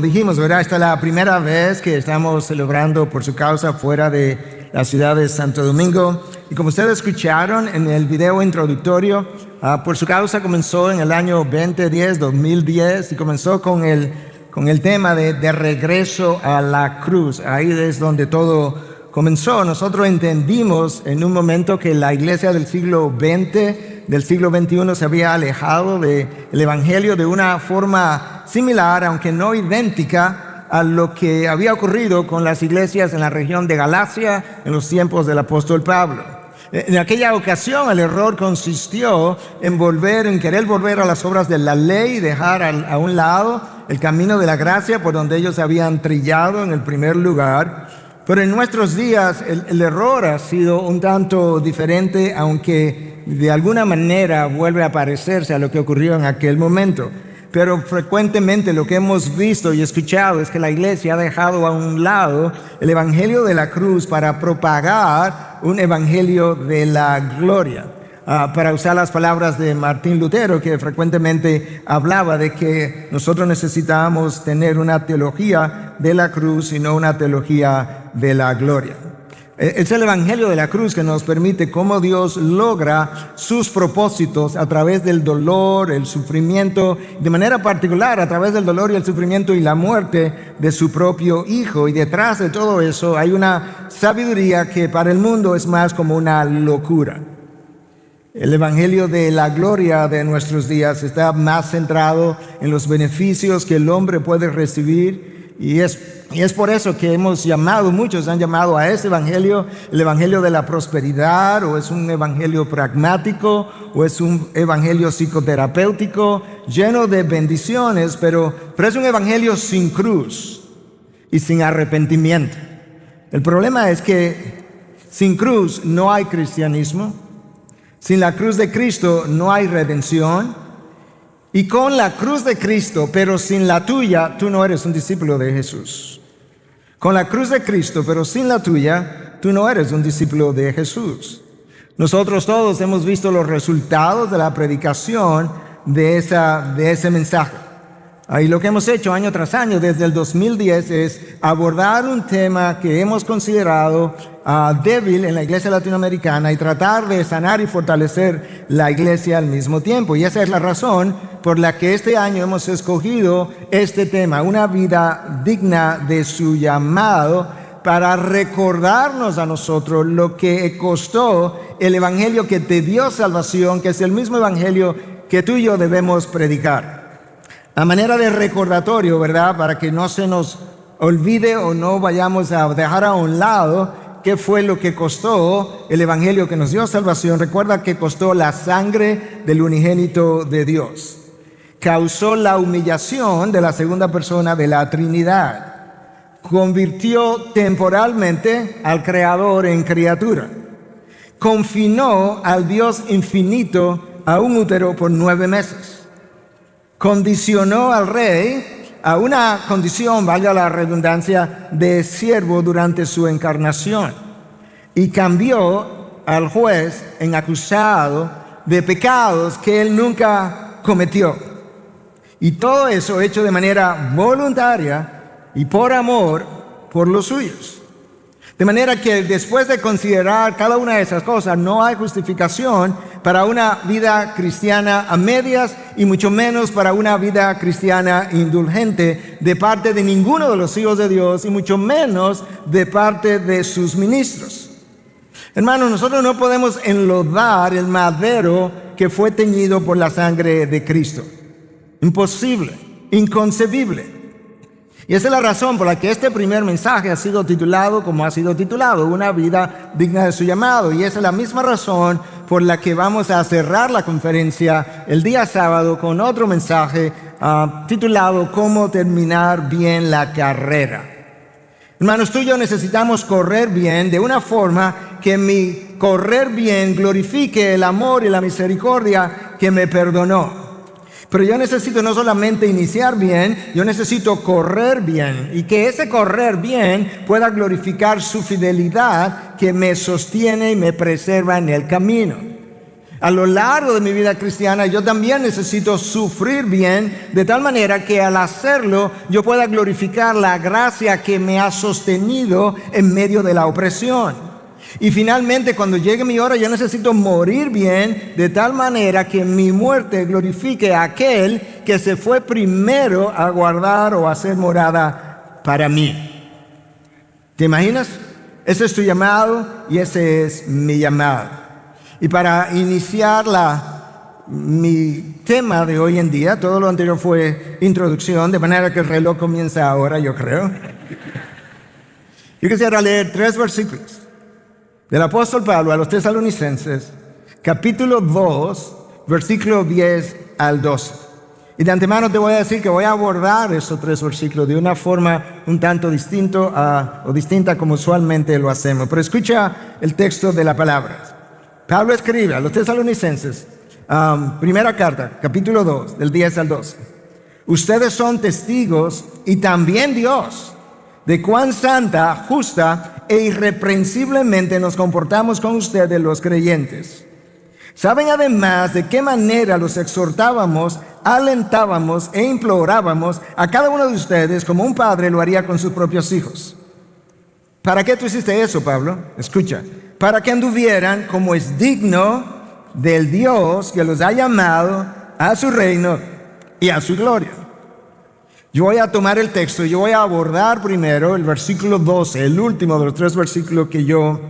dijimos, ¿verdad? Esta es la primera vez que estamos celebrando por su causa fuera de la ciudad de Santo Domingo. Y como ustedes escucharon en el video introductorio, por su causa comenzó en el año 2010, y comenzó con el tema de regreso a la cruz. Ahí es donde todo comenzó. Nosotros entendimos en un momento que la iglesia del siglo XX, del siglo XXI, se había alejado del evangelio de una forma similar, aunque no idéntica, a lo que había ocurrido con las iglesias en la región de Galacia en los tiempos del apóstol Pablo. En aquella ocasión el error consistió en querer volver a las obras de la ley y dejar a un lado el camino de la gracia por donde ellos habían trillado en el primer lugar. Pero en nuestros días el error ha sido un tanto diferente, aunque de alguna manera vuelve a parecerse a lo que ocurrió en aquel momento. Pero frecuentemente lo que hemos visto y escuchado es que la iglesia ha dejado a un lado el evangelio de la cruz para propagar un evangelio de la gloria. Para usar las palabras de Martín Lutero, que frecuentemente hablaba de que nosotros necesitábamos tener una teología de la cruz y no una teología de la gloria. Es el evangelio de la cruz que nos permite cómo Dios logra sus propósitos a través del dolor, el sufrimiento, de manera particular a través del dolor y el sufrimiento y la muerte de su propio Hijo. Y detrás de todo eso hay una sabiduría que para el mundo es más como una locura. El evangelio de la gloria de nuestros días está más centrado en los beneficios que el hombre puede recibir, y es por eso que muchos han llamado a ese evangelio el evangelio de la prosperidad, o es un evangelio pragmático, o es un evangelio psicoterapéutico lleno de bendiciones, pero es un evangelio sin cruz y sin arrepentimiento. El problema es que sin cruz no hay cristianismo. Sin la cruz de Cristo no hay redención. Y con la cruz de Cristo, pero sin la tuya, tú no eres un discípulo de Jesús. Con la cruz de Cristo, pero sin la tuya, tú no eres un discípulo de Jesús. Nosotros todos hemos visto los resultados de la predicación de ese mensaje. Y lo que hemos hecho año tras año desde el 2010 es abordar un tema que hemos considerado débil en la iglesia latinoamericana y tratar de sanar y fortalecer la iglesia al mismo tiempo. Y esa es la razón por la que este año hemos escogido este tema, una vida digna de su llamado, para recordarnos a nosotros lo que costó el evangelio que te dio salvación, que es el mismo evangelio que tú y yo debemos predicar. A manera de recordatorio, ¿verdad? Para que no se nos olvide o no vayamos a dejar a un lado qué fue lo que costó el evangelio que nos dio salvación. Recuerda que costó la sangre del unigénito de Dios. Causó la humillación de la segunda persona de la Trinidad. Convirtió temporalmente al Creador en criatura. Confinó al Dios infinito a un útero por 9 meses. Condicionó al rey a una condición, valga la redundancia, de siervo durante su encarnación, y cambió al juez en acusado de pecados que él nunca cometió. Y todo eso hecho de manera voluntaria y por amor por los suyos. De manera que después de considerar cada una de esas cosas, no hay justificación para una vida cristiana a medias, y mucho menos para una vida cristiana indulgente de parte de ninguno de los hijos de Dios, y mucho menos de parte de sus ministros. Hermanos, nosotros no podemos enlodar el madero que fue teñido por la sangre de Cristo. Imposible, inconcebible. Y esa es la razón por la que este primer mensaje ha sido titulado como ha sido titulado, una vida digna de su llamado. Y esa es la misma razón por la que vamos a cerrar la conferencia el día sábado con otro mensaje titulado Cómo terminar bien la carrera. Hermanos, tú y yo necesitamos correr bien de una forma que mi correr bien glorifique el amor y la misericordia que me perdonó. Pero yo necesito no solamente iniciar bien, yo necesito correr bien, y que ese correr bien pueda glorificar su fidelidad que me sostiene y me preserva en el camino. A lo largo de mi vida cristiana yo también necesito sufrir bien, de tal manera que al hacerlo yo pueda glorificar la gracia que me ha sostenido en medio de la opresión. Y finalmente, cuando llegue mi hora, yo necesito morir bien, de tal manera que mi muerte glorifique a aquel que se fue primero a guardar o a hacer morada para mí. ¿Te imaginas? Ese es tu llamado y ese es mi llamado. Y para iniciar mi tema de hoy en día, todo lo anterior fue introducción, de manera que el reloj comienza ahora, yo creo. Yo quisiera leer 3 versículos del apóstol Pablo a los Tesalonicenses, capítulo 2, versículo 10 al 12. Y de antemano te voy a decir que voy a abordar esos 3 versículos de una forma un tanto distinta como usualmente lo hacemos. Pero escucha el texto de la palabra. Pablo escribe a los Tesalonicenses, primera carta, capítulo 2, del 10 al 12. Ustedes son testigos y también Dios de cuán santa, justa e irreprensiblemente nos comportamos con ustedes los creyentes. Saben además de qué manera los exhortábamos, alentábamos e implorábamos a cada uno de ustedes como un padre lo haría con sus propios hijos. ¿Para qué tú hiciste eso, Pablo? Escucha. Para que anduvieran como es digno del Dios que los ha llamado a su reino y a su gloria. Yo voy a tomar el texto y yo voy a abordar primero el versículo 12, el último de los 3 versículos que yo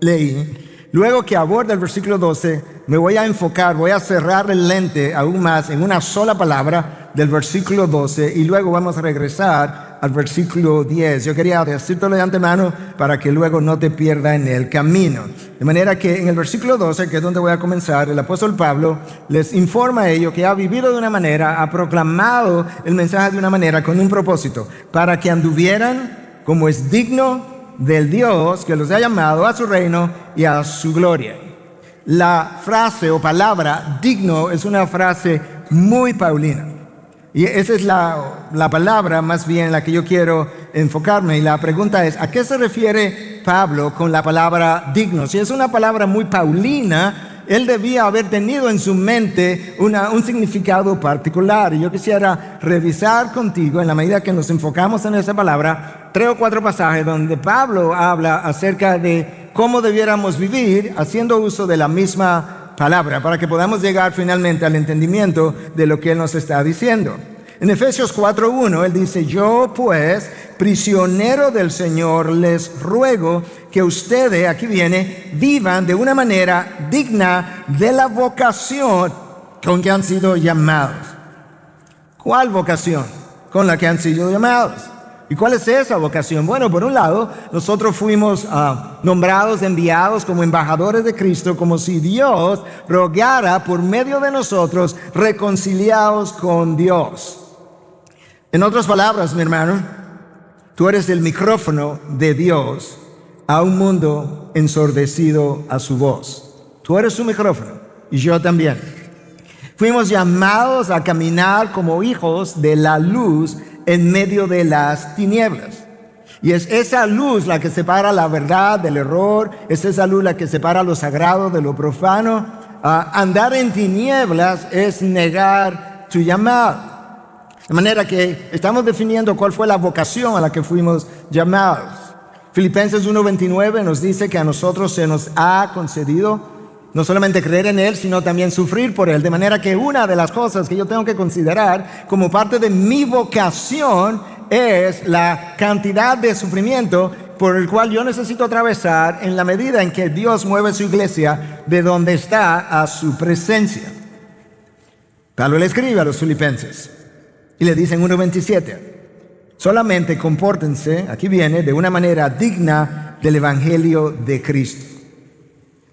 leí. Luego que aborde el versículo 12, me voy a enfocar, voy a cerrar el lente aún más en una sola palabra del versículo 12 y luego vamos a regresar al versículo 10. Yo quería decírtelo de antemano para que luego no te pierda en el camino. De manera que en el versículo 12, que es donde voy a comenzar, el apóstol Pablo les informa a ellos que ha vivido de una manera, ha proclamado el mensaje de una manera con un propósito, para que anduvieran como es digno del Dios que los ha llamado a su reino y a su gloria. La frase o palabra digno es una frase muy paulina. Y esa es la palabra más bien en la que yo quiero enfocarme. Y la pregunta es, ¿a qué se refiere Pablo con la palabra digno? Si es una palabra muy paulina, él debía haber tenido en su mente un significado particular. Y yo quisiera revisar contigo, en la medida que nos enfocamos en esa palabra, 3 o 4 pasajes donde Pablo habla acerca de cómo debiéramos vivir haciendo uso de la misma palabra, para que podamos llegar finalmente al entendimiento de lo que él nos está diciendo. En Efesios 4:1 él dice: yo pues, prisionero del Señor, les ruego que ustedes, aquí viene, vivan de una manera digna de la vocación con que han sido llamados. ¿Cuál vocación? Con la que han sido llamados. ¿Y cuál es esa vocación? Bueno, por un lado, nosotros fuimos nombrados, enviados como embajadores de Cristo, como si Dios rogara por medio de nosotros reconciliados con Dios. En otras palabras, mi hermano, tú eres el micrófono de Dios a un mundo ensordecido a su voz. Tú eres su micrófono y yo también. Fuimos llamados a caminar como hijos de la luz en medio de las tinieblas. Y es esa luz la que separa la verdad del error, es esa luz la que separa lo sagrado de lo profano. Andar en tinieblas es negar tu llamado. De manera que estamos definiendo cuál fue la vocación a la que fuimos llamados. Filipenses 1:29 nos dice que a nosotros se nos ha concedido no solamente creer en Él, sino también sufrir por Él. De manera que una de las cosas que yo tengo que considerar como parte de mi vocación es la cantidad de sufrimiento por el cual yo necesito atravesar en la medida en que Dios mueve su iglesia de donde está a su presencia. Pablo le escribe a los filipenses y le dice en 1:27: solamente compórtense, aquí viene, de una manera digna del evangelio de Cristo.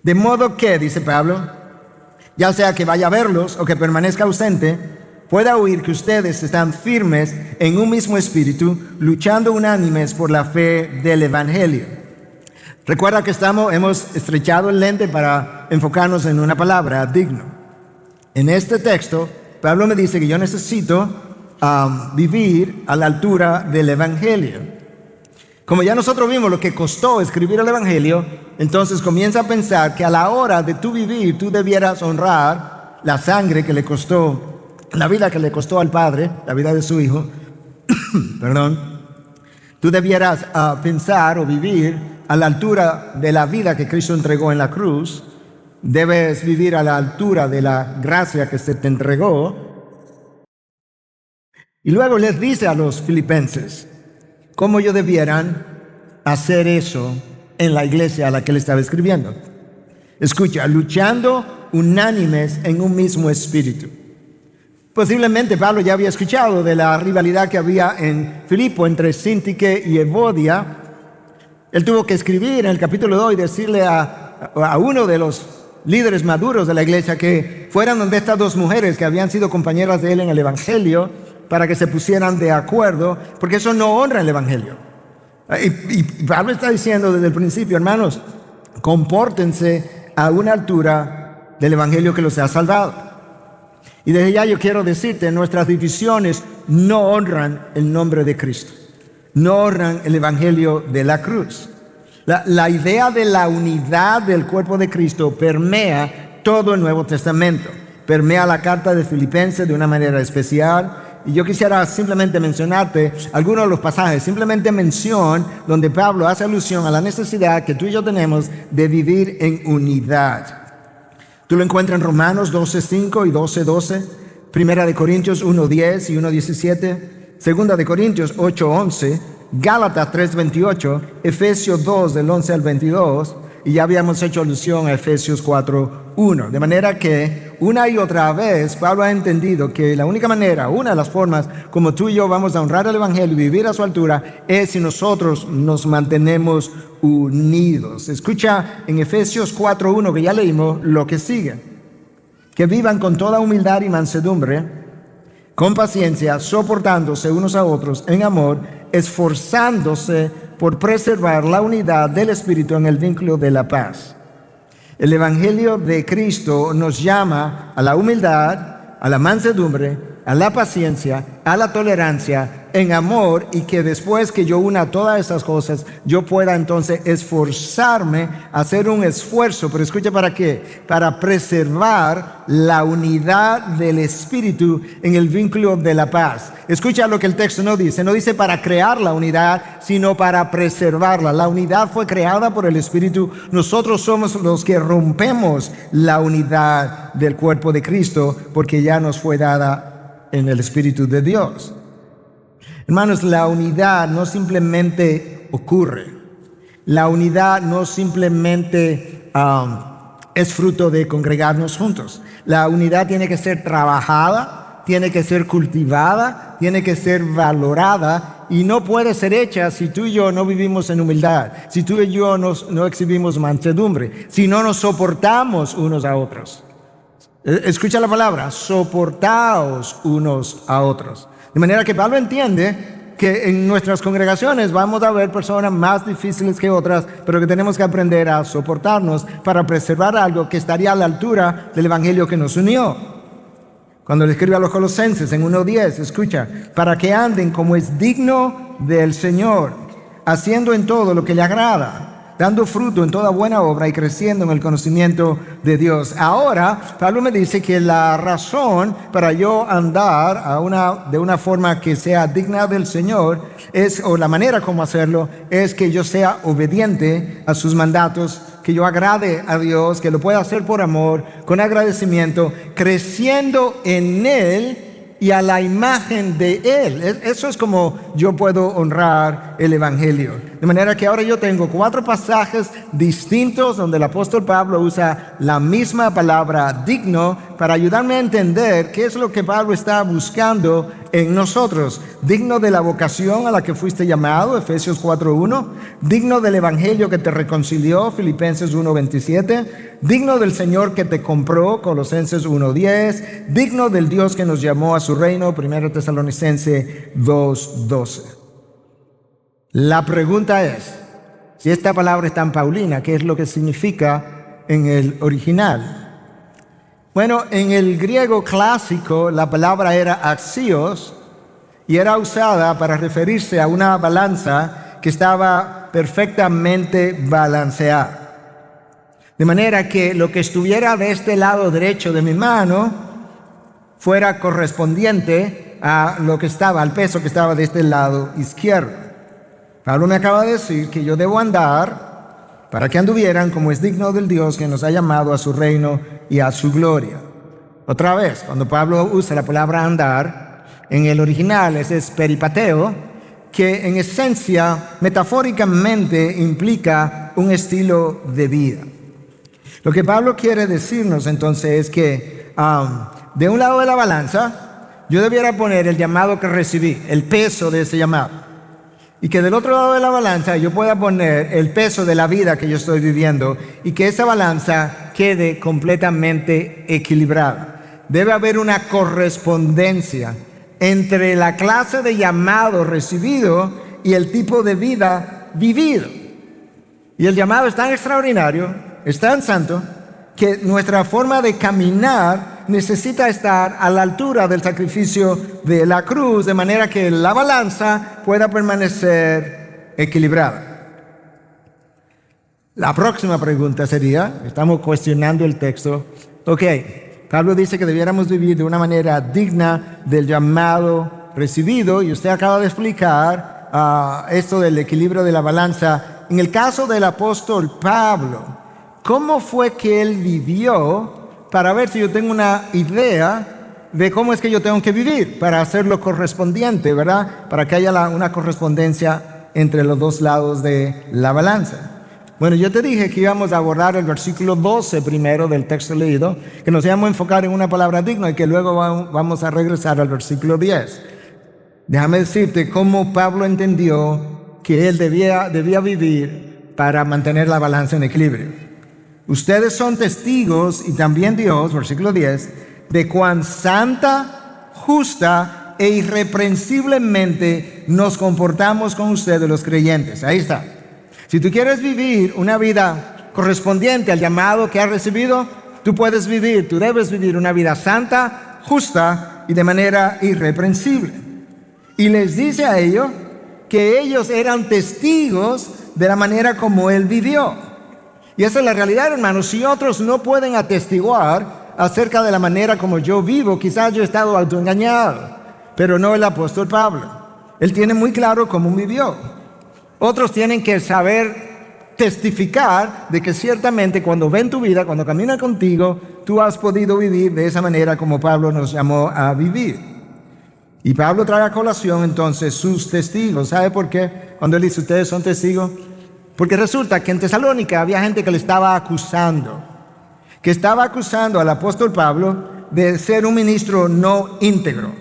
De modo que, dice Pablo, ya sea que vaya a verlos o que permanezca ausente, pueda oír que ustedes están firmes en un mismo espíritu, luchando unánimes por la fe del evangelio. Recuerda que hemos estrechado el lente para enfocarnos en una palabra: digno. En este texto, Pablo me dice que yo necesito vivir a la altura del evangelio. Como ya nosotros vimos lo que costó escribir el Evangelio, entonces comienza a pensar que a la hora de tu vivir, tú debieras honrar la sangre que le costó, la vida que le costó al Padre, la vida de su Hijo, perdón. Tú debieras pensar o vivir a la altura de la vida que Cristo entregó en la cruz. Debes vivir a la altura de la gracia que se te entregó. Y luego les dice a los filipenses cómo ellos debieran hacer eso en la iglesia a la que él estaba escribiendo. Escucha, luchando unánimes en un mismo espíritu. Posiblemente Pablo ya había escuchado de la rivalidad que había en Filipo entre Síntique y Evodia. Él tuvo que escribir en el capítulo 2 y decirle a uno de los líderes maduros de la iglesia que fueran donde estas dos mujeres que habían sido compañeras de él en el Evangelio para que se pusieran de acuerdo, porque eso no honra el Evangelio. Y Pablo está diciendo desde el principio, hermanos, compórtense a una altura del Evangelio que los ha salvado. Y desde ya yo quiero decirte, nuestras divisiones no honran el nombre de Cristo, no honran el Evangelio de la cruz. La idea de la unidad del cuerpo de Cristo permea todo el Nuevo Testamento, permea la carta de Filipenses de una manera especial. Y yo quisiera simplemente mencionarte algunos de los pasajes, simplemente mención donde Pablo hace alusión a la necesidad que tú y yo tenemos de vivir en unidad. Tú lo encuentras en Romanos 12:5 y 12:12, Primera de Corintios 1:10 y 1:17, Segunda de Corintios 8:11, Gálatas 3:28, Efesios 2 del 11 al 22, y ya habíamos hecho alusión a Efesios 4:1. De manera que una y otra vez Pablo ha entendido que la única manera, una de las formas como tú y yo vamos a honrar el Evangelio y vivir a su altura es si nosotros nos mantenemos unidos. Escucha en Efesios 4:1 que ya leímos lo que sigue. Que vivan con toda humildad y mansedumbre, con paciencia, soportándose unos a otros en amor, esforzándose por preservar la unidad del Espíritu en el vínculo de la paz. El Evangelio de Cristo nos llama a la humildad, a la mansedumbre, a la paciencia, a la tolerancia, en amor, y que después que yo una todas esas cosas, yo pueda entonces esforzarme a hacer un esfuerzo. Pero escucha, ¿para qué? Para preservar la unidad del Espíritu en el vínculo de la paz. Escucha lo que el texto no dice para crear la unidad, sino para preservarla. La unidad fue creada por el Espíritu. Nosotros somos los que rompemos la unidad del cuerpo de Cristo porque ya nos fue dada en el Espíritu de Dios. Hermanos, la unidad no simplemente ocurre. La unidad no simplemente es fruto de congregarnos juntos. La unidad tiene que ser trabajada, tiene que ser cultivada, tiene que ser valorada y no puede ser hecha si tú y yo no vivimos en humildad, si tú y yo no exhibimos mansedumbre, si no nos soportamos unos a otros. Escucha la palabra, soportaos unos a otros. De manera que Pablo entiende que en nuestras congregaciones vamos a ver personas más difíciles que otras, pero que tenemos que aprender a soportarnos para preservar algo que estaría a la altura del Evangelio que nos unió. Cuando le escribe a los Colosenses en 1:10, escucha, para que anden como es digno del Señor, haciendo en todo lo que le agrada, dando fruto en toda buena obra y creciendo en el conocimiento de Dios. Ahora, Pablo me dice que la razón para yo andar de una forma que sea digna del Señor o la manera como hacerlo, es que yo sea obediente a sus mandatos, que yo agrade a Dios, que lo pueda hacer por amor, con agradecimiento, creciendo en Él y a la imagen de Él. Eso es como yo puedo honrar el Evangelio. De manera que ahora yo tengo 4 pasajes distintos donde el apóstol Pablo usa la misma palabra digno para ayudarme a entender qué es lo que Pablo está buscando en nosotros. Digno de la vocación a la que fuiste llamado, Efesios 4:1. Digno del Evangelio que te reconcilió, Filipenses 1:27. Digno del Señor que te compró, Colosenses 1:10. Digno del Dios que nos llamó a su reino, 1 Tesalonicenses 2:12. La pregunta es, si esta palabra es tan paulina, ¿qué es lo que significa en el original? Bueno, en el griego clásico la palabra era axios y era usada para referirse a una balanza que estaba perfectamente balanceado. De manera que lo que estuviera de este lado derecho de mi mano fuera correspondiente a lo que estaba, al peso que estaba de este lado izquierdo. Pablo me acaba de decir que yo debo andar para que anduvieran como es digno del Dios que nos ha llamado a su reino y a su gloria. Otra vez, cuando Pablo usa la palabra andar, en el original es peripateo, que en esencia, metafóricamente, implica un estilo de vida. Lo que Pablo quiere decirnos entonces es que de un lado de la balanza, yo debiera poner el llamado que recibí, el peso de ese llamado. Y que del otro lado de la balanza yo pueda poner el peso de la vida que yo estoy viviendo y que esa balanza quede completamente equilibrada. Debe haber una correspondencia entre la clase de llamado recibido y el tipo de vida vivido. Y el llamado es tan extraordinario, es tan santo, que nuestra forma de caminar necesita estar a la altura del sacrificio de la cruz, de manera que la balanza pueda permanecer equilibrada. La próxima pregunta sería, estamos cuestionando el texto, Pablo dice que debiéramos vivir de una manera digna del llamado recibido, y usted acaba de explicar esto del equilibrio de la balanza. En el caso del apóstol Pablo, ¿cómo fue que él vivió? Para ver si yo tengo una idea de cómo es que yo tengo que vivir para hacerlo correspondiente, ¿verdad? Para que haya una correspondencia entre los dos lados de la balanza. Bueno, yo te dije que íbamos a abordar el versículo 12 primero del texto leído, que nos íbamos a enfocar en una palabra digna y que luego vamos a regresar al versículo 10. Déjame decirte cómo Pablo entendió que él debía vivir para mantener la balanza en equilibrio. Ustedes son testigos, y también Dios, versículo 10, de cuán santa, justa e irreprensiblemente nos comportamos con ustedes los creyentes. Ahí está. Si tú quieres vivir una vida correspondiente al llamado que has recibido, tú debes vivir una vida santa, justa y de manera irreprensible. Y les dice a ellos que ellos eran testigos de la manera como él vivió. Y esa es la realidad, hermanos. Si otros no pueden atestiguar acerca de la manera como yo vivo, quizás yo he estado autoengañado, pero no el apóstol Pablo. Él tiene muy claro cómo vivió. Otros tienen que saber testificar de que ciertamente cuando ven tu vida, cuando caminan contigo, tú has podido vivir de esa manera como Pablo nos llamó a vivir. Y Pablo trae a colación entonces sus testigos. ¿Sabe por qué? Cuando él dice, ustedes son testigos. Porque resulta que en Tesalónica había gente que le estaba acusando, al apóstol Pablo de ser un ministro no íntegro.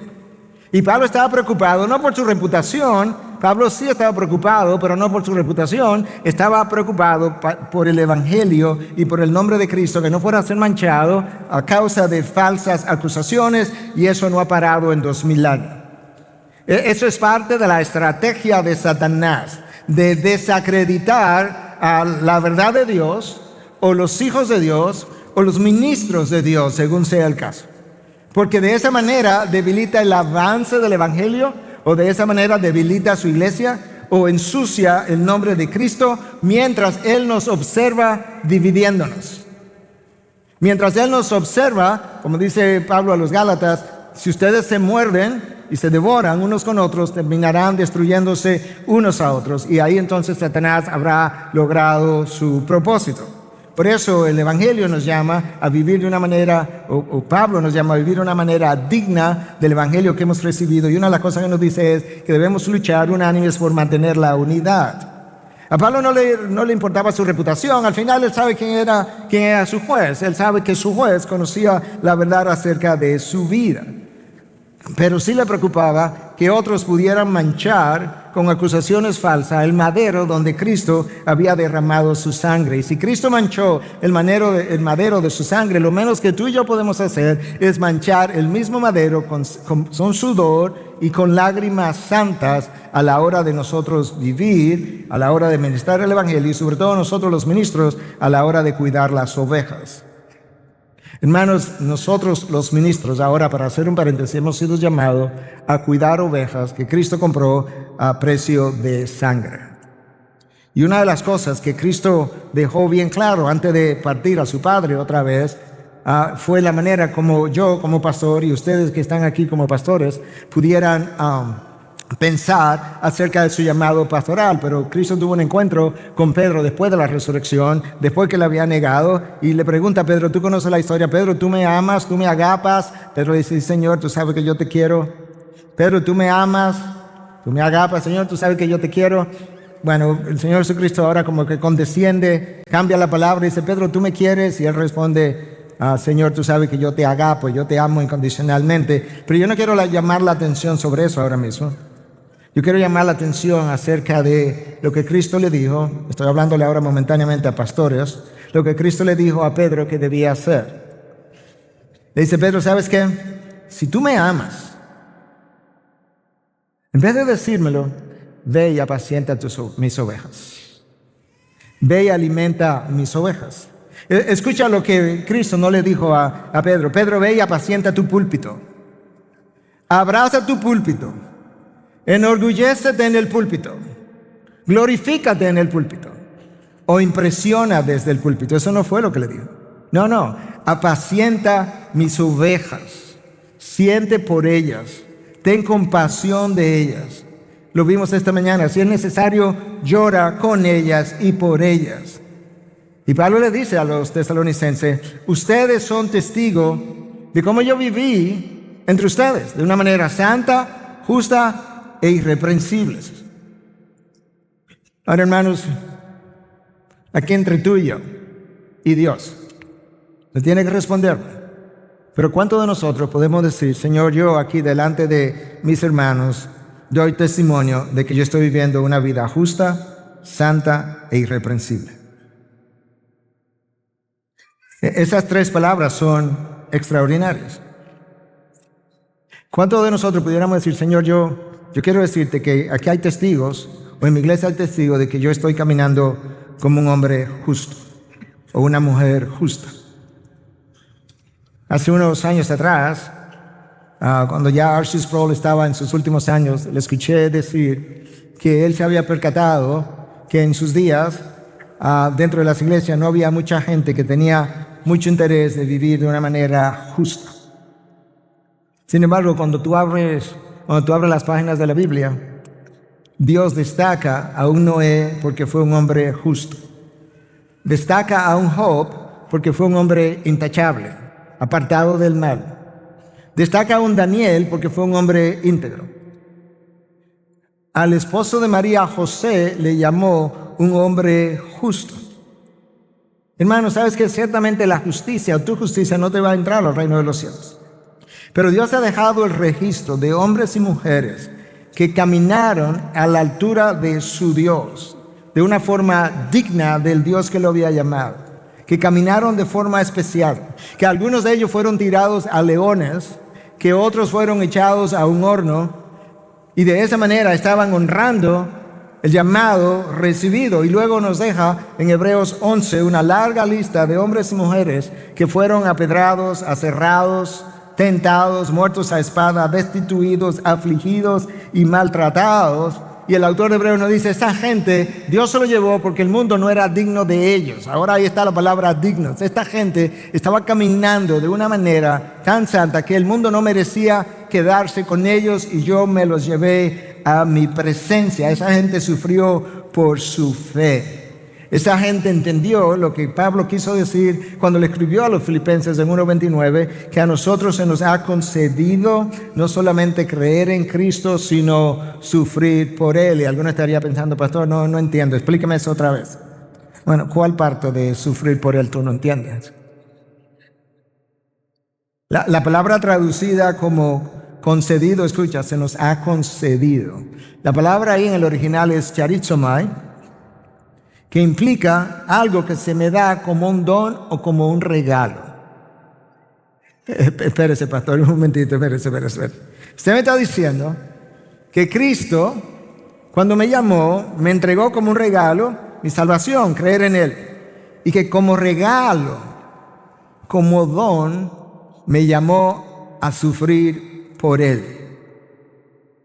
Y Pablo estaba preocupado, no por su reputación. Pablo sí estaba preocupado, pero no por su reputación. Estaba preocupado por el evangelio y por el nombre de Cristo, que no fuera a ser manchado a causa de falsas acusaciones, y eso no ha parado en 2000 años. Eso es parte de la estrategia de Satanás, de desacreditar a la verdad de Dios, o los hijos de Dios, o los ministros de Dios, según sea el caso. Porque de esa manera debilita el avance del evangelio, o de esa manera debilita a su iglesia, o ensucia el nombre de Cristo, mientras Él nos observa dividiéndonos. Mientras Él nos observa, como dice Pablo a los Gálatas, si ustedes se muerden y se devoran unos con otros, terminarán destruyéndose unos a otros. Y ahí entonces Satanás habrá logrado su propósito. Por eso el Evangelio nos llama a vivir de una manera, o Pablo nos llama a vivir de una manera digna del Evangelio que hemos recibido. Y una de las cosas que nos dice es que debemos luchar unánimes por mantener la unidad. A Pablo no le importaba su reputación. Al final él sabe quién era su juez. Él sabe que su juez conocía la verdad acerca de su vida. Pero sí le preocupaba que otros pudieran manchar con acusaciones falsas el madero donde Cristo había derramado su sangre. Y si Cristo manchó el madero de su sangre, lo menos que tú y yo podemos hacer es manchar el mismo madero con sudor y con lágrimas santas a la hora de nosotros vivir, a la hora de ministrar el Evangelio, y sobre todo nosotros los ministros a la hora de cuidar las ovejas. Hermanos, nosotros los ministros, ahora para hacer un paréntesis, hemos sido llamados a cuidar ovejas que Cristo compró a precio de sangre. Y una de las cosas que Cristo dejó bien claro antes de partir a su Padre otra vez, fue la manera como yo como pastor y ustedes que están aquí como pastores pudieran pensar acerca de su llamado pastoral. Pero Cristo tuvo un encuentro con Pedro después de la resurrección, después que le había negado, y le pregunta a Pedro, ¿tú conoces la historia? Pedro, ¿tú me amas? ¿Tú me agapas? Pedro dice, Señor, tú sabes que yo te quiero. Pedro, ¿tú me amas? ¿Tú me agapas? Señor, tú sabes que yo te quiero. Bueno, el Señor Jesucristo ahora como que condesciende, cambia la palabra y dice, Pedro, ¿tú me quieres? Y él responde, Señor, tú sabes que yo te agapo, yo te amo incondicionalmente. Pero yo no quiero llamar la atención sobre eso ahora mismo. Yo quiero llamar la atención acerca de lo que Cristo le dijo. Estoy hablándole ahora momentáneamente a pastores. Lo que Cristo le dijo a Pedro que debía hacer. Le dice, Pedro, ¿sabes qué? Si tú me amas, en vez de decírmelo, ve y apacienta mis ovejas. Ve y alimenta mis ovejas. Escucha lo que Cristo no le dijo a Pedro. Pedro, ve y apacienta tu púlpito. Abraza tu púlpito. Enorgullécete en el púlpito. Glorifícate en el púlpito. O impresiona desde el púlpito. Eso no fue lo que le dijo. No. Apacienta mis ovejas. Siente por ellas. Ten compasión de ellas. Lo vimos esta mañana. Si es necesario, llora con ellas y por ellas. Y Pablo le dice a los tesalonicenses, ustedes son testigos de cómo yo viví entre ustedes, de una manera santa, justa e irreprensible. Ahora, hermanos, aquí entre tú y yo y Dios, le tiene que responderme. Pero ¿cuántos de nosotros podemos decir, Señor, yo aquí delante de mis hermanos doy testimonio de que yo estoy viviendo una vida justa, santa e irreprensible? Esas tres palabras son extraordinarias. ¿Cuántos de nosotros pudiéramos decir, Señor, yo quiero decirte que aquí hay testigos, o en mi iglesia hay testigos de que yo estoy caminando como un hombre justo, o una mujer justa? Hace unos años atrás, cuando ya R.C. Sproul estaba en sus últimos años, le escuché decir que él se había percatado que en sus días, dentro de las iglesias, no había mucha gente que tenía mucho interés de vivir de una manera justa. Sin embargo, cuando tú abres las páginas de la Biblia, Dios destaca a un Noé porque fue un hombre justo. Destaca a un Job porque fue un hombre intachable, apartado del mal. Destaca a un Daniel porque fue un hombre íntegro. Al esposo de María, José, le llamó un hombre justo. Hermano, sabes que ciertamente la justicia o tu justicia no te va a entrar al reino de los cielos. Pero Dios ha dejado el registro de hombres y mujeres que caminaron a la altura de su Dios, de una forma digna del Dios que lo había llamado, que caminaron de forma especial, que algunos de ellos fueron tirados a leones, que otros fueron echados a un horno, y de esa manera estaban honrando el llamado recibido. Y luego nos deja en Hebreos 11 una larga lista de hombres y mujeres que fueron apedrados, aserrados, tentados, muertos a espada, destituidos, afligidos y maltratados. Y el autor de Hebreos nos dice, esa gente Dios se lo llevó porque el mundo no era digno de ellos. Ahora ahí está la palabra dignos. Esta gente estaba caminando de una manera tan santa que el mundo no merecía quedarse con ellos, y yo me los llevé a mi presencia. Esa gente sufrió por su fe. Esa gente entendió lo que Pablo quiso decir cuando le escribió a los Filipenses en 1:29, que a nosotros se nos ha concedido no solamente creer en Cristo, sino sufrir por Él. Y alguno estaría pensando, pastor, no entiendo, explíqueme eso otra vez. Bueno, ¿cuál parte de sufrir por Él tú no entiendes? La palabra traducida como concedido, escucha, se nos ha concedido. La palabra ahí en el original es charizomai, que implica algo que se me da como un don o como un regalo. Espérese, pastor, un momentito, espérese. Usted me está diciendo que Cristo, cuando me llamó, me entregó como un regalo mi salvación, creer en Él, y que como regalo, como don, me llamó a sufrir por Él.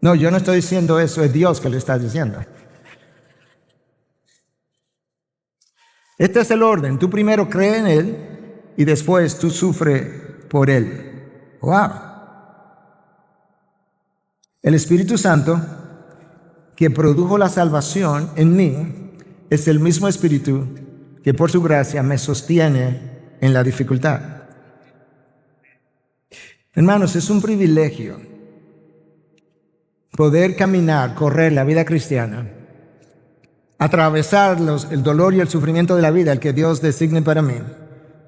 No, yo no estoy diciendo eso, es Dios que le está diciendo. Este es el orden. Tú primero crees en Él y después tú sufres por Él. ¡Wow! El Espíritu Santo que produjo la salvación en mí es el mismo Espíritu que por su gracia me sostiene en la dificultad. Hermanos, es un privilegio poder caminar, correr la vida cristiana, atravesar el dolor y el sufrimiento de la vida, el que Dios designe para mí,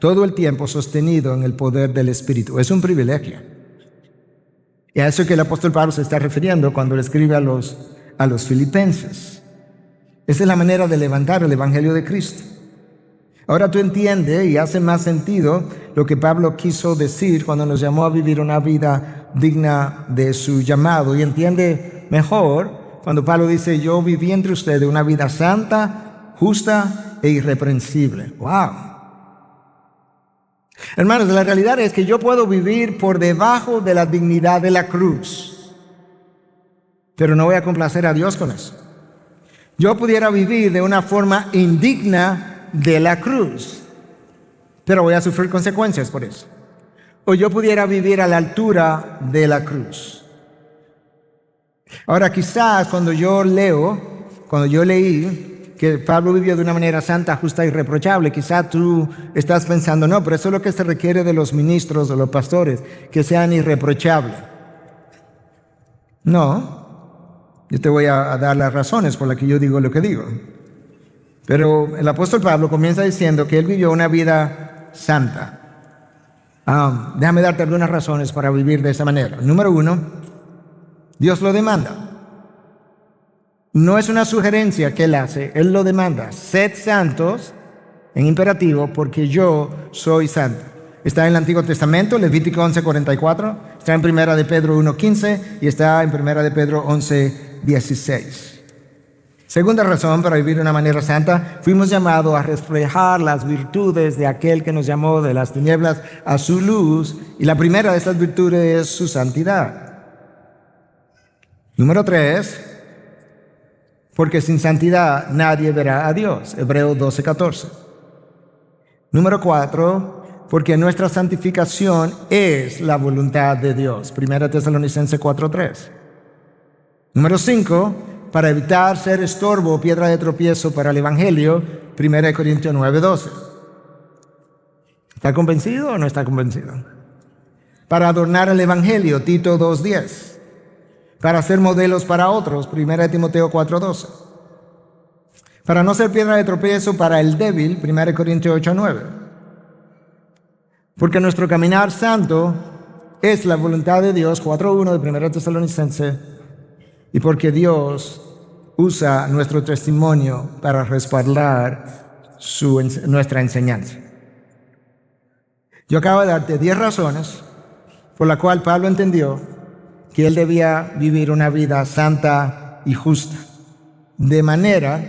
todo el tiempo sostenido en el poder del Espíritu. Es un privilegio. Y a eso que el apóstol Pablo se está refiriendo cuando le escribe a los filipenses. Esa es la manera de levantar el Evangelio de Cristo. Ahora tú entiendes y hace más sentido lo que Pablo quiso decir cuando nos llamó a vivir una vida digna de su llamado. Y entiende mejor cuando Pablo dice: yo viví entre ustedes una vida santa, justa e irreprensible. ¡Wow! Hermanos, la realidad es que yo puedo vivir por debajo de la dignidad de la cruz, pero no voy a complacer a Dios con eso. Yo pudiera vivir de una forma indigna de la cruz, pero voy a sufrir consecuencias por eso. O yo pudiera vivir a la altura de la cruz. Ahora, quizás cuando yo leí que Pablo vivió de una manera santa, justa y irreprochable, quizás tú estás pensando: no, pero eso es lo que se requiere de los ministros, de los pastores, que sean irreprochables. No, yo te voy a dar las razones por las que yo digo lo que digo. Pero el apóstol Pablo comienza diciendo que él vivió una vida santa. Déjame darte algunas razones para vivir de esa manera. Número 1, Dios lo demanda. No es una sugerencia que él hace, él lo demanda. Sed santos, en imperativo, porque yo soy santo. Está en el Antiguo Testamento, Levítico 11:44, está en 1 de Pedro 1:15 y está en 1 de Pedro 11:16. Segunda razón para vivir de una manera santa: fuimos llamados a reflejar las virtudes de aquel que nos llamó de las tinieblas a su luz, y la primera de estas virtudes es su santidad. Número 3, porque sin santidad nadie verá a Dios, Hebreos 12:14. Número 4, porque nuestra santificación es la voluntad de Dios, 1 Tesalonicenses 4:3. Número 5, para evitar ser estorbo o piedra de tropiezo para el Evangelio, 1 Corintios 9:12. ¿Está convencido o no está convencido? Para adornar el Evangelio, Tito 2:10. Para ser modelos para otros, 1 Timoteo 4:12. Para no ser piedra de tropiezo para el débil, 1 Corintios 8:9. Porque nuestro caminar santo es la voluntad de Dios, 4:1 de 1 Tesalonicenses. Y porque Dios usa nuestro testimonio para respaldar nuestra enseñanza. Yo acabo de darte 10 razones por las cuales Pablo entendió que él debía vivir una vida santa y justa, de manera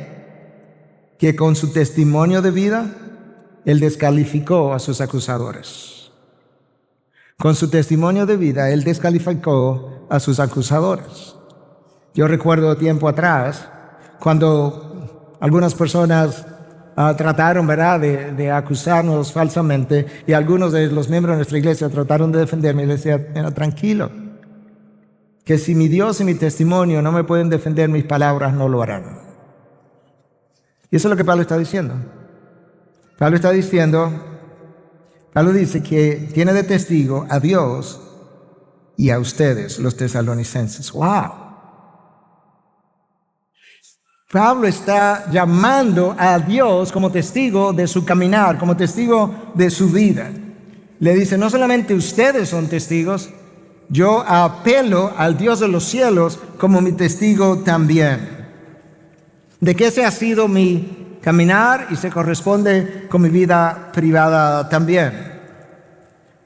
que con su testimonio de vida él descalificó a sus acusadores. Con su testimonio de vida él descalificó a sus acusadores. Yo recuerdo tiempo atrás, cuando algunas personas trataron, ¿verdad?, de acusarnos falsamente, y algunos de los miembros de nuestra iglesia trataron de defenderme, y les decía: tranquilo, que si mi Dios y mi testimonio no me pueden defender, mis palabras no lo harán. Y eso es lo que Pablo está diciendo. Pablo dice que tiene de testigo a Dios y a ustedes, los tesalonicenses. ¡Wow! Pablo está llamando a Dios como testigo de su caminar, como testigo de su vida. Le dice: no solamente ustedes son testigos, yo apelo al Dios de los cielos como mi testigo también. De que ese ha sido mi caminar y se corresponde con mi vida privada también.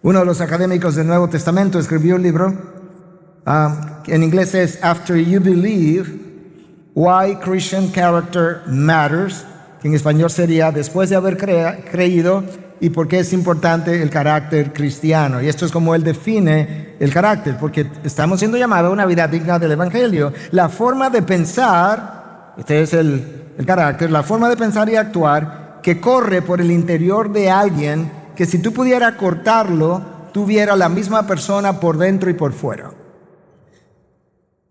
Uno de los académicos del Nuevo Testamento escribió un libro, en inglés es After You Believe, Why Christian Character Matters, que en español sería Después de haber creído y por qué es importante el carácter cristiano. Y esto es como él define el carácter, porque estamos siendo llamados a una vida digna del Evangelio. La forma de pensar, este es el carácter, la forma de pensar y actuar que corre por el interior de alguien que si tú pudieras cortarlo, tuviera la misma persona por dentro y por fuera.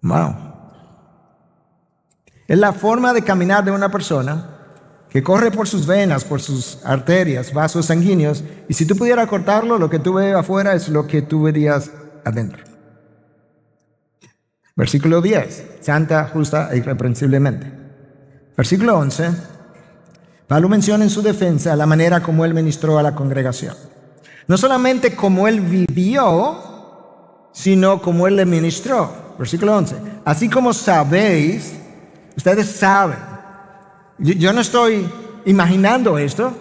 Wow. Es la forma de caminar de una persona que corre por sus venas, por sus arterias, vasos sanguíneos, y si tú pudieras cortarlo, lo que tú ves afuera es lo que tú verías adentro. Versículo 10, santa, justa e irreprensiblemente. Versículo 11, Pablo menciona en su defensa la manera como él ministró a la congregación. No solamente como él vivió, sino como él le ministró. Versículo 11, así como sabéis, ustedes saben. Yo no estoy imaginando esto.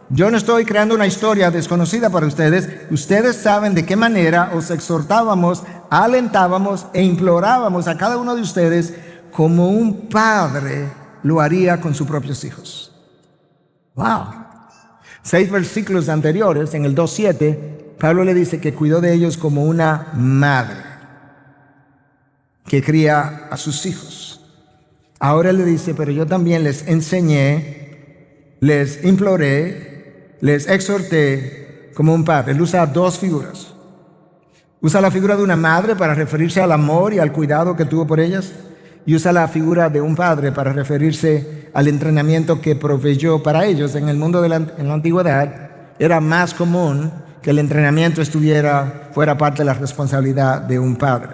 Yo no estoy creando una historia desconocida para ustedes. Ustedes saben de qué manera os exhortábamos, alentábamos e implorábamos a cada uno de ustedes como un padre lo haría con sus propios hijos. Wow. 6 versículos anteriores, en el 2:7, Pablo le dice que cuidó de ellos como una madre que cría a sus hijos. Ahora él le dice, pero yo también les enseñé, les imploré, les exhorté como un padre. Él usa 2 figuras. Usa la figura de una madre para referirse al amor y al cuidado que tuvo por ellas. Y usa la figura de un padre para referirse al entrenamiento que proveyó para ellos. En el mundo en la antigüedad era más común que el entrenamiento fuera parte de la responsabilidad de un padre.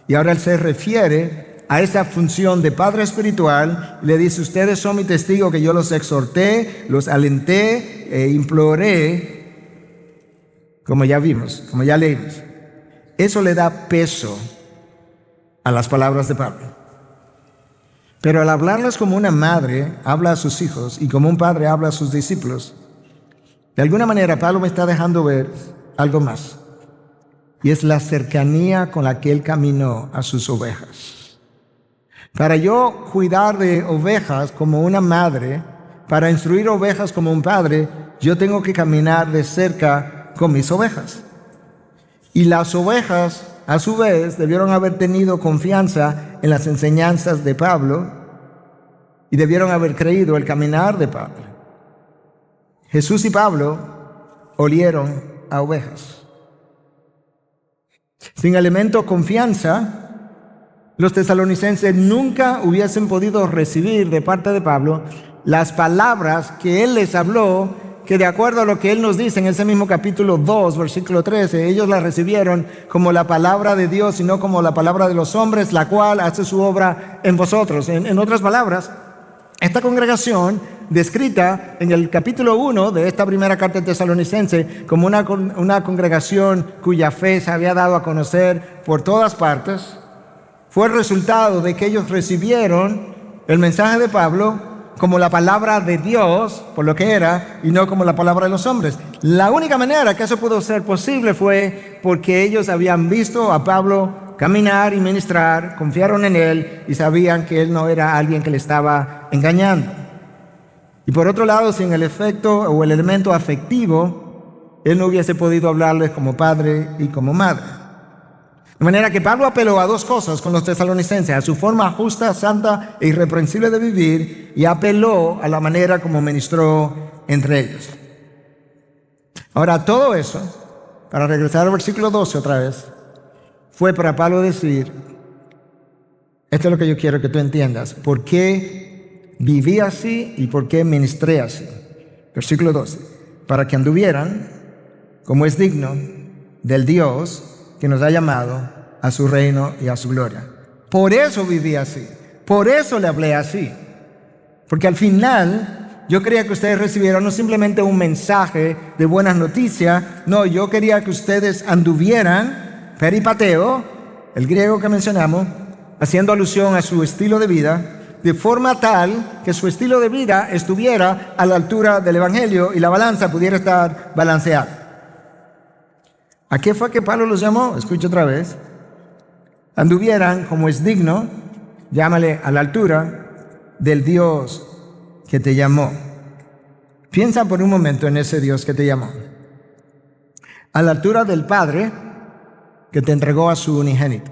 Y ahora él se refiere a esa función de padre espiritual, le dice, ustedes son mi testigo que yo los exhorté, los alenté e imploré, como ya vimos, como ya leímos. Eso le da peso a las palabras de Pablo. Pero al hablarles como una madre habla a sus hijos y como un padre habla a sus discípulos, de alguna manera Pablo me está dejando ver algo más, y es la cercanía con la que él caminó a sus ovejas. Para yo cuidar de ovejas como una madre, para instruir ovejas como un padre, yo tengo que caminar de cerca con mis ovejas. Y las ovejas, a su vez, debieron haber tenido confianza en las enseñanzas de Pablo y debieron haber creído el caminar de Pablo. Jesús y Pablo olieron a ovejas. Sin elemento confianza, los tesalonicenses nunca hubiesen podido recibir de parte de Pablo las palabras que él les habló, que de acuerdo a lo que él nos dice en ese mismo capítulo 2, versículo 13, ellos la recibieron como la palabra de Dios y no como la palabra de los hombres, la cual hace su obra en vosotros. En otras palabras, esta congregación, descrita en el capítulo 1 de esta primera carta tesalonicense como una congregación cuya fe se había dado a conocer por todas partes, fue el resultado de que ellos recibieron el mensaje de Pablo como la palabra de Dios, por lo que era, y no como la palabra de los hombres. La única manera que eso pudo ser posible fue porque ellos habían visto a Pablo caminar y ministrar, confiaron en él y sabían que él no era alguien que le estaba engañando. Y por otro lado, sin el efecto o el elemento afectivo, él no hubiese podido hablarles como padre y como madre. De manera que Pablo apeló a 2 cosas con los tesalonicenses: a su forma justa, santa e irreprensible de vivir, y apeló a la manera como ministró entre ellos. Ahora, todo eso, para regresar al versículo 12 otra vez, fue para Pablo decir, esto es lo que yo quiero que tú entiendas, por qué viví así y por qué ministré así. Versículo 12, para que anduvieran como es digno del Dios que nos ha llamado a su reino y a su gloria. Por eso viví así, por eso le hablé así, porque al final yo quería que ustedes recibieran no simplemente un mensaje de buenas noticias, no, yo quería que ustedes anduvieran, peripateo, el griego que mencionamos, haciendo alusión a su estilo de vida, de forma tal que su estilo de vida estuviera a la altura del Evangelio y la balanza pudiera estar balanceada. ¿A qué fue que Pablo los llamó? Escucha otra vez. Anduvieran como es digno, llámale a la altura del Dios que te llamó. Piensa por un momento en ese Dios que te llamó. A la altura del Padre que te entregó a su unigénito.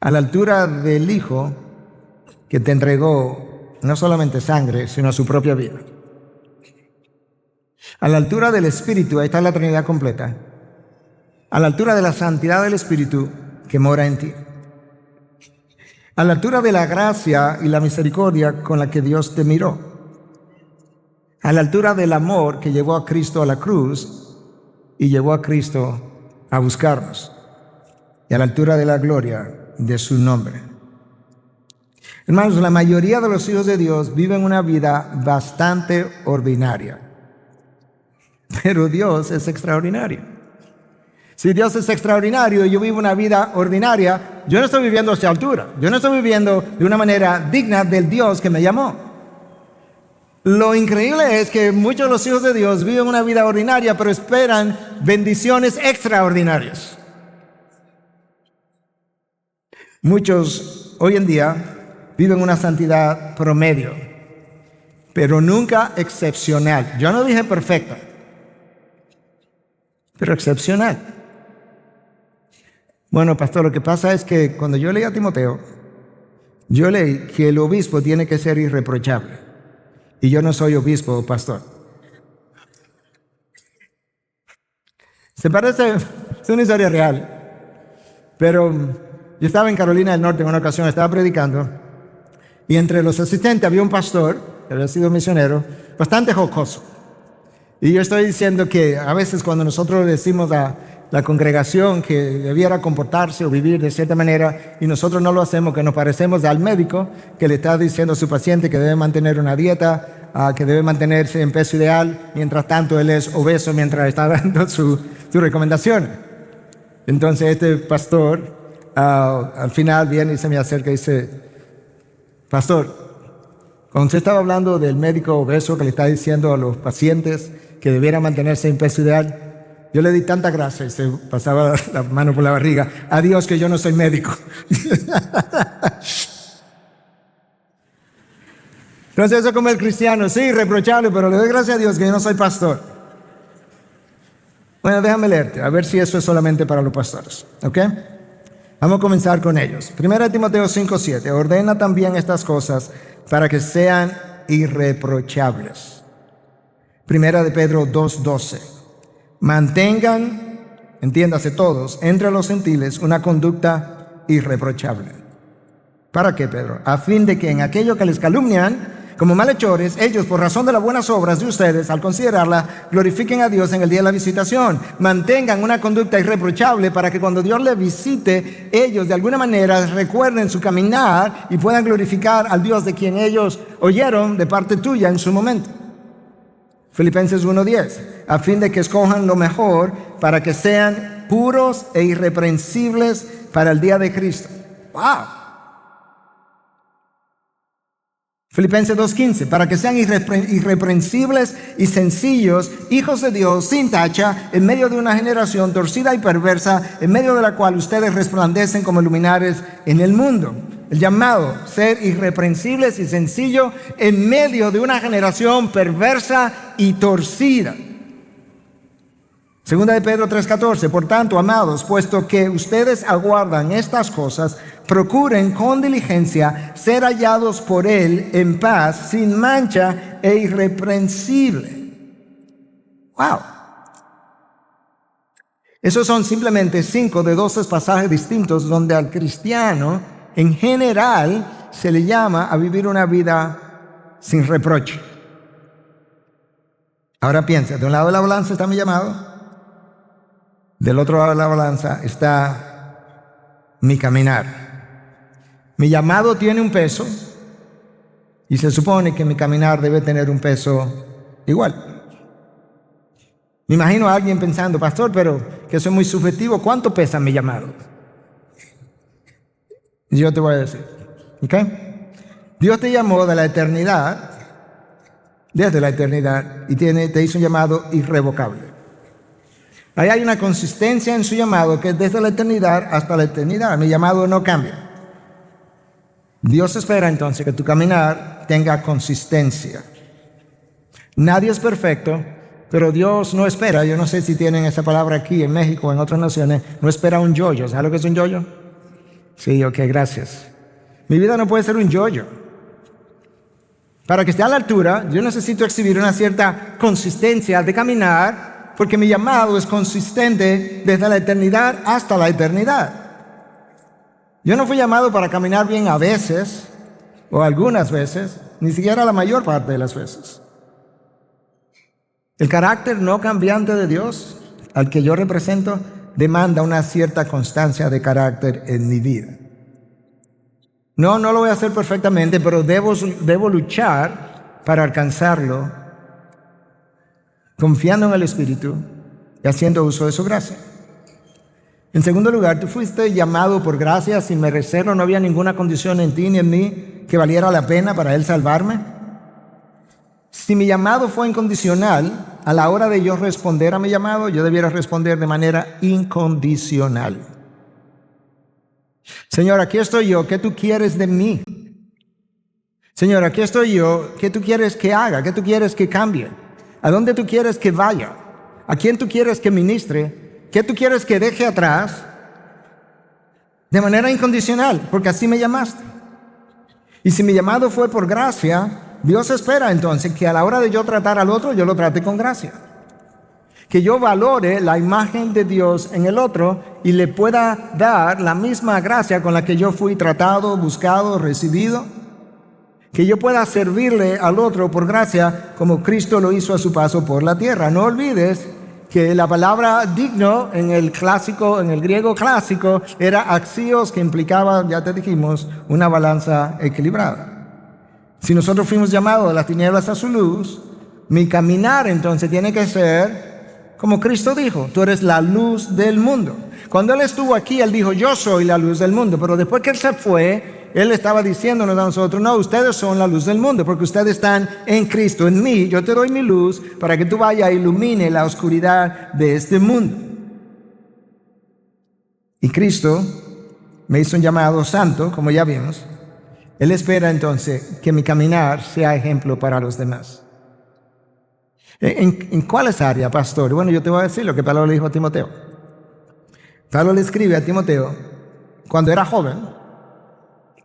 A la altura del Hijo que te entregó no solamente sangre, sino su propia vida. A la altura del Espíritu, ahí está la Trinidad completa. A la altura de la santidad del Espíritu que mora en ti. A la altura de la gracia y la misericordia con la que Dios te miró. A la altura del amor que llevó a Cristo a la cruz y llevó a Cristo a buscarnos. Y a la altura de la gloria de su nombre. Hermanos, la mayoría de los hijos de Dios viven una vida bastante ordinaria. Pero Dios es extraordinario. Si Dios es extraordinario y yo vivo una vida ordinaria, yo no estoy viviendo a esa altura. Yo no estoy viviendo de una manera digna del Dios que me llamó. Lo increíble es que muchos de los hijos de Dios viven una vida ordinaria, pero esperan bendiciones extraordinarias. Muchos hoy en día viven una santidad promedio, pero nunca excepcional. Yo no dije perfecta, pero excepcional. Bueno, pastor, lo que pasa es que cuando yo leí a Timoteo, yo leí que el obispo tiene que ser irreprochable. Y yo no soy obispo o pastor. Se parece, es una historia real. Pero yo estaba en Carolina del Norte en una ocasión, estaba predicando. Y entre los asistentes había un pastor, que había sido misionero, bastante jocoso. Y yo estoy diciendo que a veces cuando nosotros decimos a la congregación que debiera comportarse o vivir de cierta manera y nosotros no lo hacemos, que nos parecemos al médico que le está diciendo a su paciente que debe mantener una dieta, que debe mantenerse en peso ideal, mientras tanto él es obeso mientras está dando su recomendación. Entonces este pastor al final viene y se me acerca y dice: pastor, cuando usted estaba hablando del médico obeso que le está diciendo a los pacientes que debiera mantenerse en peso ideal, yo le di tanta gracia y se pasaba la mano por la barriga. Adiós, que yo no soy médico. Entonces eso como el cristiano, sí, irreprochable, pero le doy gracias a Dios que yo no soy pastor. Bueno, déjame leerte, a ver si eso es solamente para los pastores, ¿ok? Vamos a comenzar con ellos. 1 Timoteo 5:7, ordena también estas cosas para que sean irreprochables. 1 de Pedro 2:12. Mantengan, entiéndase todos, entre los gentiles una conducta irreprochable. ¿Para qué, Pedro? A fin de que en aquello que les calumnian como malhechores, ellos por razón de las buenas obras de ustedes, al considerarla, glorifiquen a Dios en el día de la visitación. Mantengan una conducta irreprochable para que cuando Dios les visite, ellos de alguna manera recuerden su caminar y puedan glorificar al Dios de quien ellos oyeron de parte tuya en su momento. Filipenses 1:10, a fin de que escojan lo mejor para que sean puros e irreprensibles para el día de Cristo. ¡Wow! Filipenses 2:15, para que sean irreprensibles y sencillos, hijos de Dios, sin tacha, en medio de una generación torcida y perversa, en medio de la cual ustedes resplandecen como luminares en el mundo. El llamado, ser irreprensibles y sencillos en medio de una generación perversa y torcida. Segunda de Pedro 3:14, por tanto, amados, puesto que ustedes aguardan estas cosas, procuren con diligencia ser hallados por Él en paz, sin mancha e irreprensible. ¡Wow! Esos son simplemente 5 de 12 pasajes distintos donde al cristiano en general se le llama a vivir una vida sin reproche. Ahora piensa, de un lado de la balanza está mi llamado, del otro lado de la balanza está mi caminar. Mi llamado tiene un peso y se supone que mi caminar debe tener un peso igual. Me imagino a alguien pensando, pastor, pero que eso es muy subjetivo, ¿cuánto pesa mi llamado? Y yo te voy a decir, ¿ok? Dios te llamó de la eternidad, desde la eternidad, y te hizo un llamado irrevocable. Ahí hay una consistencia en su llamado que es desde la eternidad hasta la eternidad. Mi llamado no cambia. Dios espera entonces que tu caminar tenga consistencia. Nadie es perfecto, pero Dios no espera. Yo no sé si tienen esa palabra aquí en México o en otras naciones. No espera un yoyo. ¿Sabes lo que es un yoyo? Sí, ok, gracias. Mi vida no puede ser un yoyo. Para que esté a la altura, yo necesito exhibir una cierta consistencia de caminar, porque mi llamado es consistente desde la eternidad hasta la eternidad. Yo no fui llamado para caminar bien a veces, o algunas veces, ni siquiera la mayor parte de las veces. El carácter no cambiante de Dios, al que yo represento, demanda una cierta constancia de carácter en mi vida. No lo voy a hacer perfectamente, pero debo luchar para alcanzarlo, confiando en el Espíritu y haciendo uso de su gracia. En segundo lugar, tú fuiste llamado por gracia sin merecerlo, no había ninguna condición en ti ni en mí que valiera la pena para Él salvarme. Si mi llamado fue incondicional, a la hora de yo responder a mi llamado, yo debiera responder de manera incondicional. Señor, aquí estoy yo, ¿qué tú quieres de mí? Señor, aquí estoy yo, ¿qué tú quieres que haga? ¿Qué tú quieres que cambie? ¿A dónde tú quieres que vaya? ¿A quién tú quieres que ministre? ¿Qué tú quieres que deje atrás? De manera incondicional, porque así me llamaste. Y si mi llamado fue por gracia, Dios espera entonces que a la hora de yo tratar al otro, yo lo trate con gracia. Que yo valore la imagen de Dios en el otro y le pueda dar la misma gracia con la que yo fui tratado, buscado, recibido. Que yo pueda servirle al otro por gracia como Cristo lo hizo a su paso por la tierra. No olvides que la palabra digno en el griego clásico, era axios, que implicaba, ya te dijimos, una balanza equilibrada. Si nosotros fuimos llamados de las tinieblas a su luz, mi caminar entonces tiene que ser como Cristo dijo, tú eres la luz del mundo. Cuando Él estuvo aquí, Él dijo, yo soy la luz del mundo. Pero después que Él se fue, Él estaba diciéndonos a nosotros, no, ustedes son la luz del mundo, porque ustedes están en Cristo, en mí. Yo te doy mi luz para que tú vayas e ilumine la oscuridad de este mundo. Y Cristo me hizo un llamado santo, como ya vimos. Él espera entonces que mi caminar sea ejemplo para los demás. ¿En cuáles áreas, pastor? Bueno, yo te voy a decir lo que Pablo le dijo a Timoteo. Pablo le escribe a Timoteo cuando era joven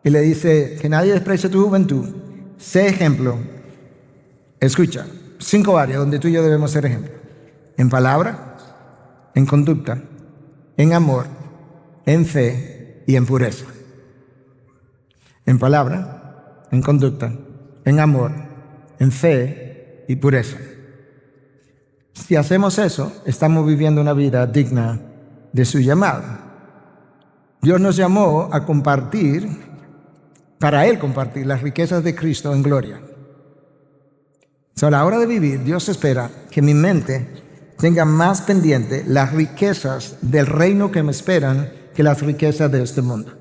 y le dice que nadie desprecie tu juventud. Sé ejemplo. Escucha, 5 áreas donde tú y yo debemos ser ejemplo. En palabra, en conducta, en amor, en fe y en pureza. En palabra, en conducta, en amor, en fe y pureza. Si hacemos eso, estamos viviendo una vida digna de su llamado. Dios nos llamó a compartir, para Él compartir las riquezas de Cristo en gloria. A la hora de vivir, Dios espera que mi mente tenga más pendiente las riquezas del reino que me esperan que las riquezas de este mundo.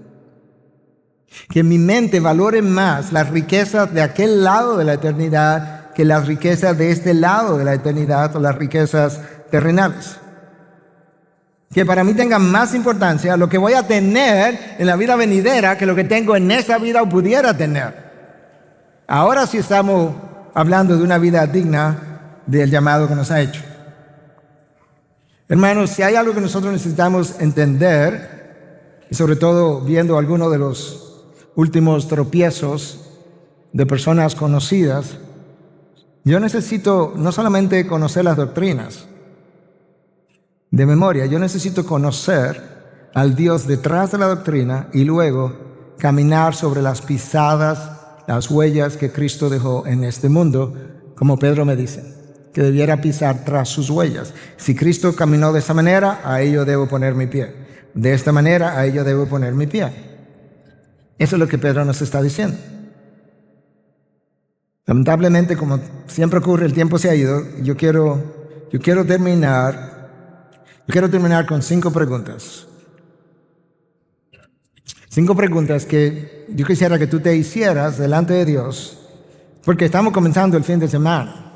Que mi mente valore más las riquezas de aquel lado de la eternidad que las riquezas de este lado de la eternidad o las riquezas terrenales. Que para mí tenga más importancia lo que voy a tener en la vida venidera que lo que tengo en esa vida o pudiera tener. Ahora sí estamos hablando de una vida digna del llamado que nos ha hecho. Hermanos, si hay algo que nosotros necesitamos entender, y sobre todo viendo algunos de los últimos tropiezos de personas conocidas, yo necesito no solamente conocer las doctrinas de memoria, yo necesito conocer al Dios detrás de la doctrina y luego caminar sobre las pisadas, las huellas que Cristo dejó en este mundo, como Pedro me dice, que debiera pisar tras sus huellas. Si Cristo caminó de esa manera, a ello debo poner mi pie. De esta manera, a ello debo poner mi pie. Eso es lo que Pedro nos está diciendo. Lamentablemente, como siempre ocurre, el tiempo se ha ido. Yo quiero terminar con 5 preguntas. 5 preguntas que yo quisiera que tú te hicieras delante de Dios, porque estamos comenzando el fin de semana.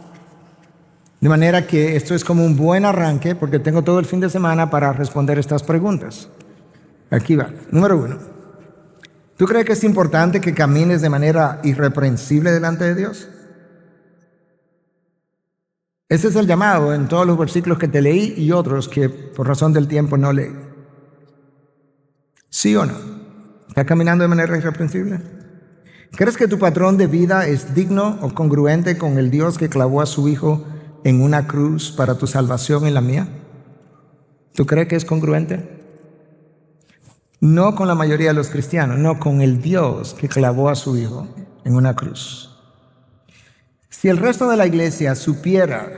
De manera que esto es como un buen arranque, porque tengo todo el fin de semana para responder estas preguntas. Aquí va. Número 1. ¿Tú crees que es importante que camines de manera irreprensible delante de Dios? Ese es el llamado en todos los versículos que te leí y otros que por razón del tiempo no leí. ¿Sí o no? ¿Estás caminando de manera irreprensible? ¿Crees que tu patrón de vida es digno o congruente con el Dios que clavó a su Hijo en una cruz para tu salvación y la mía? ¿Tú crees que es congruente? No con la mayoría de los cristianos, no con el Dios que clavó a su Hijo en una cruz. Si el resto de la iglesia supiera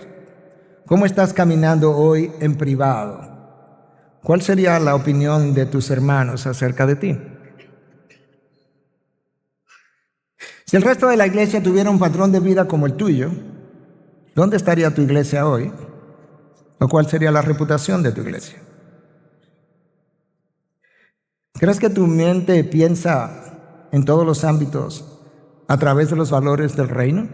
cómo estás caminando hoy en privado, ¿cuál sería la opinión de tus hermanos acerca de ti? Si el resto de la iglesia tuviera un patrón de vida como el tuyo, ¿dónde estaría tu iglesia hoy? ¿O cuál sería la reputación de tu iglesia? ¿Crees que tu mente piensa en todos los ámbitos a través de los valores del reino?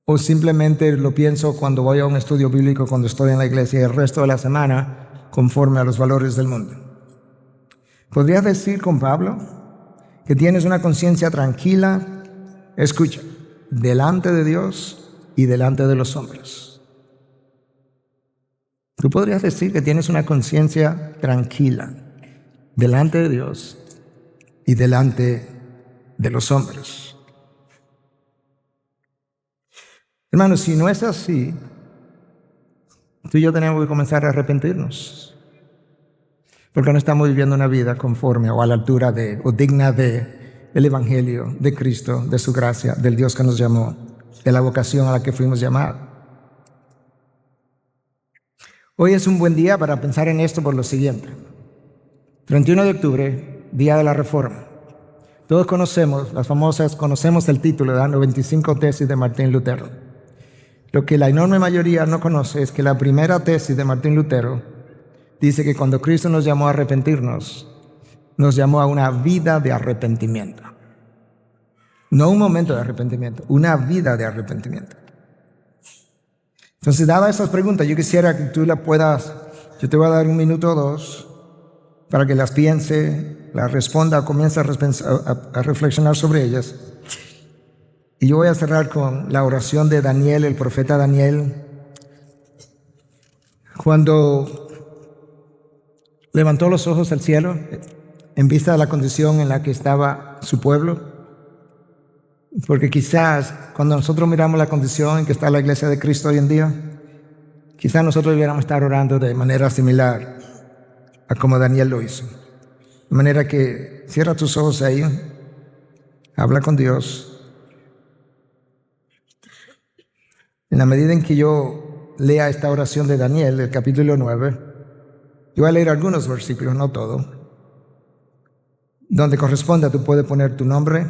¿O simplemente lo pienso cuando voy a un estudio bíblico, cuando estoy en la iglesia y el resto de la semana conforme a los valores del mundo? ¿Podrías decir con Pablo que tienes una conciencia tranquila, escucha, delante de Dios y delante de los hombres? Tú podrías decir que tienes una conciencia tranquila delante de Dios y delante de los hombres. Hermanos, si no es así, tú y yo tenemos que comenzar a arrepentirnos, porque no estamos viviendo una vida conforme o a la altura de o digna de el Evangelio de Cristo, de su gracia, del Dios que nos llamó, de la vocación a la que fuimos llamados. Hoy es un buen día para pensar en esto por lo siguiente. 31 de octubre, Día de la Reforma. Todos conocemos el título de las 95 tesis de Martín Lutero. Lo que la enorme mayoría no conoce es que la primera tesis de Martín Lutero dice que cuando Cristo nos llamó a arrepentirnos, nos llamó a una vida de arrepentimiento. No un momento de arrepentimiento, una vida de arrepentimiento. Entonces, dadas esas preguntas, yo quisiera que tú las puedas, yo te voy a dar 1 minuto o 2 para que las piense, las responda, comience a reflexionar sobre ellas. Y yo voy a cerrar con la oración de Daniel, el profeta Daniel, cuando levantó los ojos al cielo en vista de la condición en la que estaba su pueblo. Porque quizás cuando nosotros miramos la condición en que está la iglesia de Cristo hoy en día, quizás nosotros debiéramos estar orando de manera similar a como Daniel lo hizo. De manera que cierra tus ojos ahí, habla con Dios. En la medida en que yo lea esta oración de Daniel, el capítulo 9, yo voy a leer algunos versículos, no todo, donde corresponda tú puedes poner tu nombre,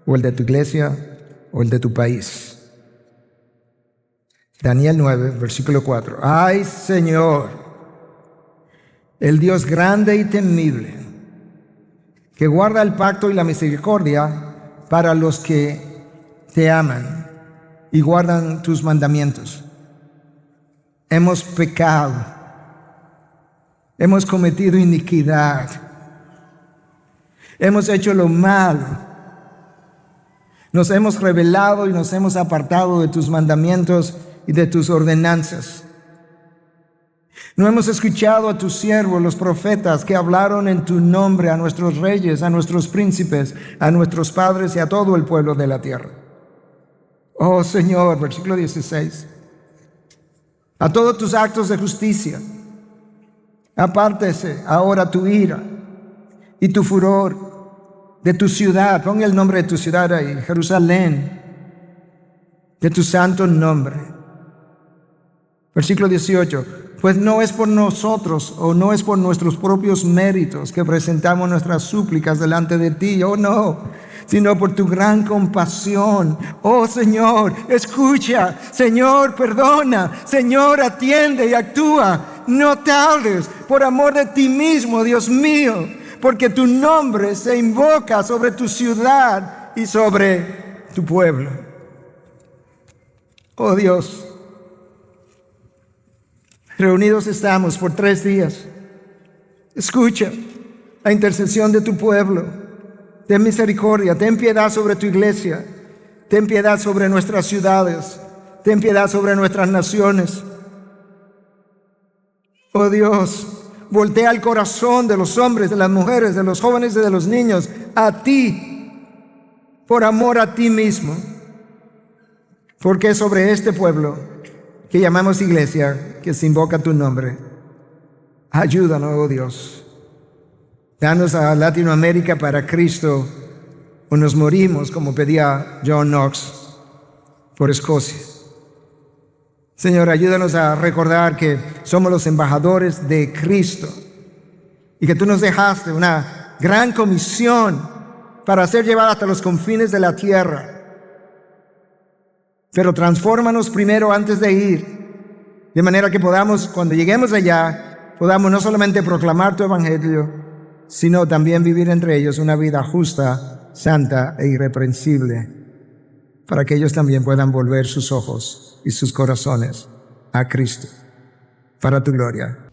o el de tu iglesia, o el de tu país. Daniel 9, versículo 4. ¡Ay, Señor, el Dios grande y temible, que guarda el pacto y la misericordia para los que te aman y guardan tus mandamientos! Hemos pecado, hemos cometido iniquidad, hemos hecho lo malo. Nos hemos rebelado y nos hemos apartado de tus mandamientos y de tus ordenanzas. No hemos escuchado a tus siervos, los profetas, que hablaron en tu nombre a nuestros reyes, a nuestros príncipes, a nuestros padres y a todo el pueblo de la tierra. Oh Señor, versículo 16. A todos tus actos de justicia, apártese ahora tu ira y tu furor de tu ciudad. Pon el nombre de tu ciudad ahí, Jerusalén, de tu santo nombre. Versículo 18. Pues no es por nosotros o no es por nuestros propios méritos que presentamos nuestras súplicas delante de ti, oh no, sino por tu gran compasión. Oh Señor, escucha. Señor, perdona. Señor, atiende y actúa. No tardes, por amor de ti mismo, Dios mío, porque tu nombre se invoca sobre tu ciudad y sobre tu pueblo. Oh Dios, reunidos estamos por 3 días. Escucha la intercesión de tu pueblo. Ten misericordia, ten piedad sobre tu iglesia. Ten piedad sobre nuestras ciudades. Ten piedad sobre nuestras naciones. Oh Dios, voltea el corazón de los hombres, de las mujeres, de los jóvenes y de los niños a ti, por amor a ti mismo. Porque es sobre este pueblo que llamamos iglesia, que se invoca tu nombre. Ayúdanos, oh Dios. Danos a Latinoamérica para Cristo, o nos morimos, como pedía John Knox, por Escocia. Señor, ayúdanos a recordar que somos los embajadores de Cristo y que tú nos dejaste una gran comisión para ser llevada hasta los confines de la tierra. Pero transfórmanos primero antes de ir, de manera que podamos, cuando lleguemos allá, podamos no solamente proclamar tu evangelio, sino también vivir entre ellos una vida justa, santa e irreprensible, para que ellos también puedan volver sus ojos y sus corazones a Cristo, para tu gloria.